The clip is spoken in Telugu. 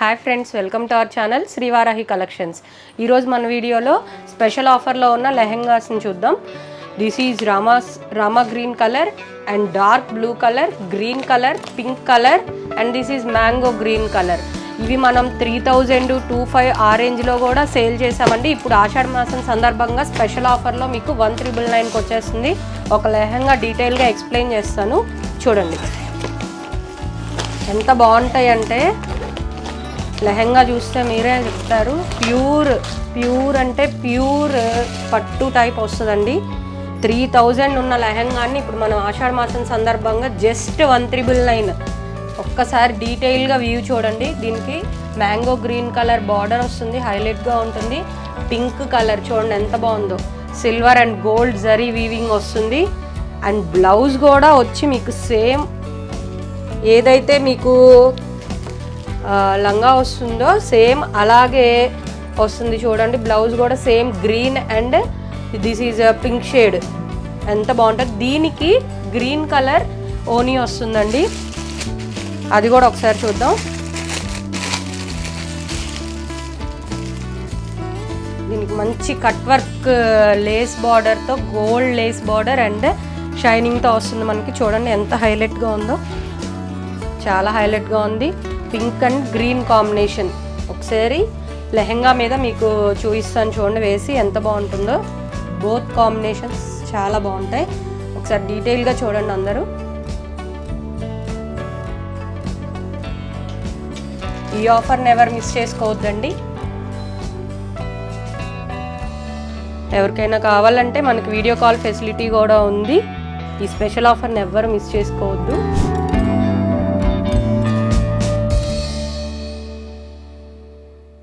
Hi friends, welcome to our channel Srivarahi collections. ఈరోజు మన వీడియోలో స్పెషల్ ఆఫర్లో ఉన్న లెహెంగాస్ని చూద్దాం. This is rama green colour and dark blue colour, green colour, pink colour and this is mango green colour. ఇవి మనం 3000-25 ఆ రేంజ్లో కూడా సేల్ చేసామండి. ఇప్పుడు ఆషాఢ మాసం సందర్భంగా స్పెషల్ ఆఫర్లో మీకు 1999కి వచ్చేస్తుంది. ఒక లెహెంగా డీటెయిల్గా ఎక్స్ప్లెయిన్ చేస్తాను, చూడండి. ఎంత బాగుంటాయి అంటే లెహెంగా చూస్తే మీరే చెప్తారు. ప్యూర్ అంటే ప్యూర్ పట్టు టైప్ వస్తుందండి. 3000 ఉన్న లెహెంగాని ఇప్పుడు మనం ఆషాఢ మాసం సందర్భంగా జస్ట్ 1999. ఒక్కసారి డీటెయిల్గా వ్యూ చూడండి. దీనికి మ్యాంగో గ్రీన్ కలర్ బార్డర్ వస్తుంది, హైలైట్గా ఉంటుంది. పింక్ కలర్ చూడండి ఎంత బాగుందో. Silver and gold zari weaving వస్తుంది. అండ్ బ్లౌజ్ కూడా వచ్చి మీకు సేమ్ ఏదైతే మీకు లంగా వస్తుందో సేమ్ అలాగే వస్తుంది చూడండి. బ్లౌజ్ కూడా same green and this is pink shade. ఎంత బాగుంటుంది. దీనికి గ్రీన్ కలర్ ఓనీ వస్తుందండి, అది కూడా ఒకసారి చూద్దాం. దీనికి మంచి కట్ వర్క్ లేస్ బార్డర్తో, గోల్డ్ లేస్ బార్డర్ అండ్ షైనింగ్తో వస్తుంది మనకి. చూడండి ఎంత హైలైట్గా ఉందో, చాలా హైలైట్గా ఉంది. Pink and green combination. ఒకసారి లెహెంగా మీద మీకు చూపిస్తాను చూడండి వేసి ఎంత బాగుంటుందో. బోత్ కాంబినేషన్స్ చాలా బాగుంటాయి. ఒకసారి డీటెయిల్గా చూడండి అందరూ. ఈ ఆఫర్ని ఎవరు మిస్ చేసుకోవద్దండి. ఎవరికైనా కావాలంటే మనకి వీడియో కాల్ ఫెసిలిటీ కూడా ఉంది. ఈ స్పెషల్ ఆఫర్ని ఎవ్వరు మిస్ చేసుకోవద్దు.